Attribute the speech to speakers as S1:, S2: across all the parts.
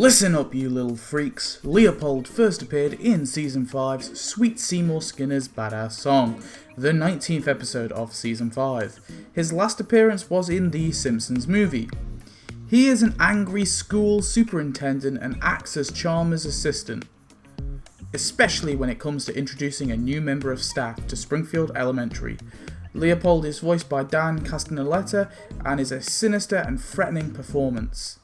S1: Listen up, you little freaks. Leopold first appeared in Season 5's Sweet Seymour Skinner's Badass Song, the 19th episode of Season 5. His last appearance was in the Simpsons movie. He is an angry school superintendent and acts as Chalmers' assistant, especially when it comes to introducing a new member of staff to Springfield Elementary. Leopold is voiced by Dan Castellaneta and is a sinister and threatening performance.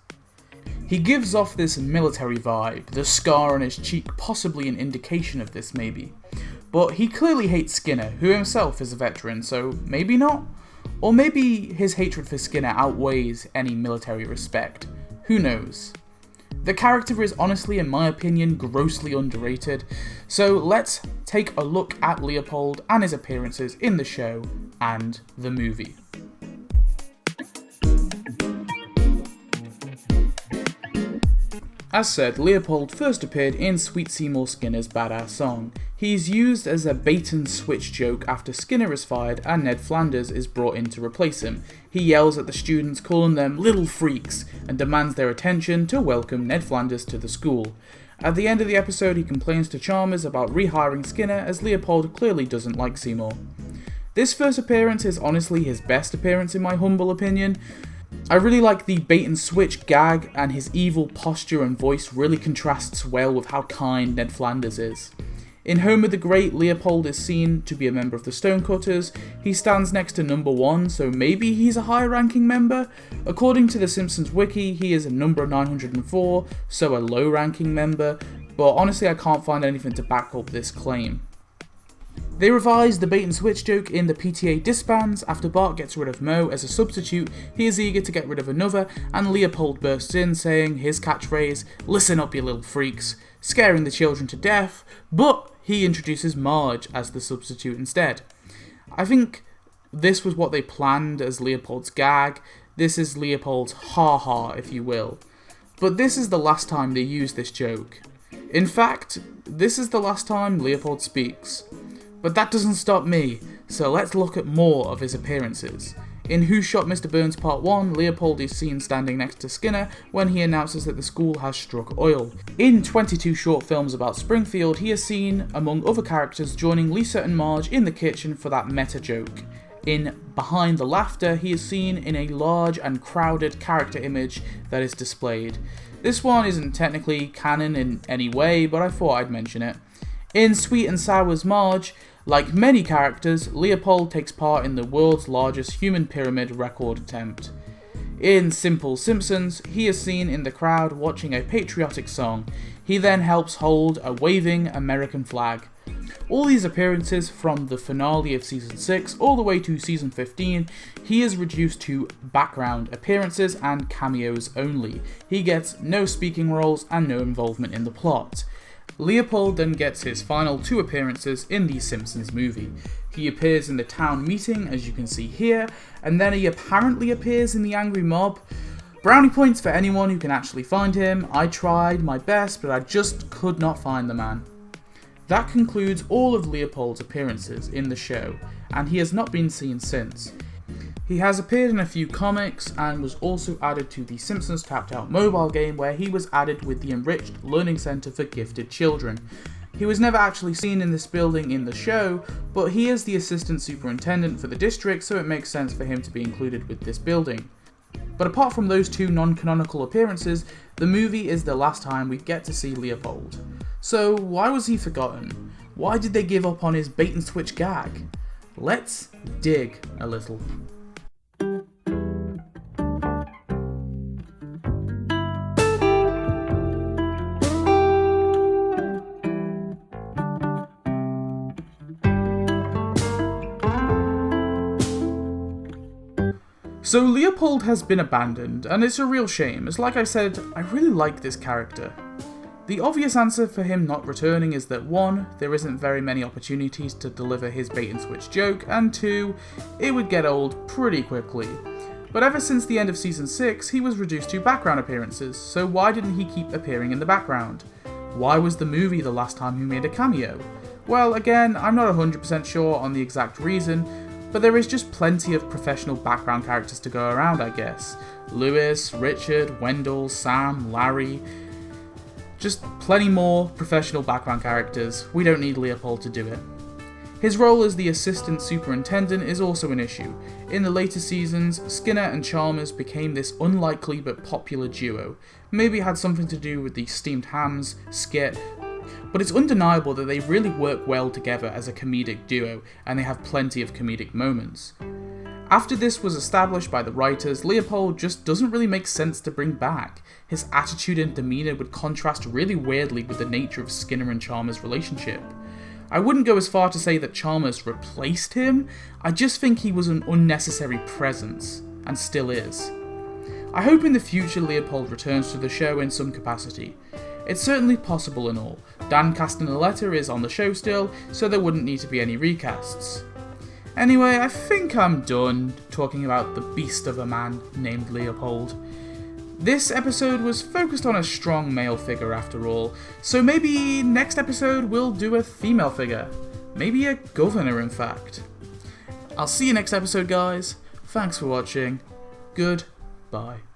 S1: He gives off this military vibe, the scar on his cheek possibly an indication of this maybe. But he clearly hates Skinner, who himself is a veteran, so maybe not? Or maybe his hatred for Skinner outweighs any military respect. Who knows? The character is honestly, in my opinion, grossly underrated, so let's take a look at Leopold and his appearances in the show and the movie. As said, Leopold first appeared in Sweet Seymour Skinner's Badass Song. He's used as a bait and switch joke after Skinner is fired and Ned Flanders is brought in to replace him. He yells at the students, calling them little freaks, and demands their attention to welcome Ned Flanders to the school. At the end of the episode, he complains to Chalmers about rehiring Skinner, as Leopold clearly doesn't like Seymour. This first appearance is honestly his best appearance in my humble opinion. I really like the bait and switch gag, and his evil posture and voice really contrasts well with how kind Ned Flanders is. In Homer the Great, Leopold is seen to be a member of the Stonecutters. He stands next to number 1, so maybe he's a high-ranking member? According to the Simpsons wiki, he is a number 904, so a low-ranking member, but honestly I can't find anything to back up this claim. They revised the bait and switch joke in the PTA disbands. After Bart gets rid of Moe as a substitute, he is eager to get rid of another, and Leopold bursts in saying his catchphrase, "Listen up, you little freaks," scaring the children to death, but he introduces Marge as the substitute instead. I think this was what they planned as Leopold's gag. This is Leopold's ha-ha, if you will. But this is the last time they use this joke. In fact, this is the last time Leopold speaks. But that doesn't stop me, so let's look at more of his appearances. In Who Shot Mr. Burns Part 1, Leopold is seen standing next to Skinner when he announces that the school has struck oil. In 22 short films about Springfield, he is seen, among other characters, joining Lisa and Marge in the kitchen for that meta joke. In Behind the Laughter, he is seen in a large and crowded character image that is displayed. This one isn't technically canon in any way, but I thought I'd mention it. In Sweet and Sour's Marge, like many characters, Leopold takes part in the world's largest human pyramid record attempt. In Simple Simpsons, he is seen in the crowd watching a patriotic song. He then helps hold a waving American flag. All these appearances from the finale of Season 6 all the way to Season 15, he is reduced to background appearances and cameos only. He gets no speaking roles and no involvement in the plot. Leopold then gets his final 2 appearances in the Simpsons movie. He appears in the town meeting, as you can see here, and then he apparently appears in the angry mob. Brownie points for anyone who can actually find him. I tried my best, but I just could not find the man. That concludes all of Leopold's appearances in the show, and he has not been seen since. He has appeared in a few comics and was also added to the Simpsons Tapped Out mobile game, where he was added with the Enriched Learning Center for Gifted Children. He was never actually seen in this building in the show, but he is the assistant superintendent for the district, so it makes sense for him to be included with this building. But apart from those 2 non-canonical appearances, the movie is the last time we get to see Leopold. So why was he forgotten? Why did they give up on his bait and switch gag? Let's dig a little. So Leopold has been abandoned, and it's a real shame, as like I said, I really like this character. The obvious answer for him not returning is that 1, there isn't very many opportunities to deliver his bait and switch joke, and 2, it would get old pretty quickly. But ever since the end of Season 6, he was reduced to background appearances, so why didn't he keep appearing in the background? Why was the movie the last time he made a cameo? Well, again, I'm not 100% sure on the exact reason, but there is just plenty of professional background characters to go around, I guess. Lewis, Richard, Wendell, Sam, Larry. Just plenty more professional background characters. We don't need Leopold to do it. His role as the assistant superintendent is also an issue. In the later seasons, Skinner and Chalmers became this unlikely but popular duo. Maybe it had something to do with the steamed hams skit, but it's undeniable that they really work well together as a comedic duo, and they have plenty of comedic moments. After this was established by the writers, Leopold just doesn't really make sense to bring back. His attitude and demeanour would contrast really weirdly with the nature of Skinner and Chalmers' relationship. I wouldn't go as far to say that Chalmers replaced him, I just think he was an unnecessary presence, and still is. I hope in the future Leopold returns to the show in some capacity. It's certainly possible and all. Dan Castellaneta is on the show still, so there wouldn't need to be any recasts. Anyway, I think I'm done talking about the beast of a man named Leopold. This episode was focused on a strong male figure after all, so maybe next episode we'll do a female figure. Maybe a governor, in fact. I'll see you next episode, guys. Thanks for watching. Goodbye.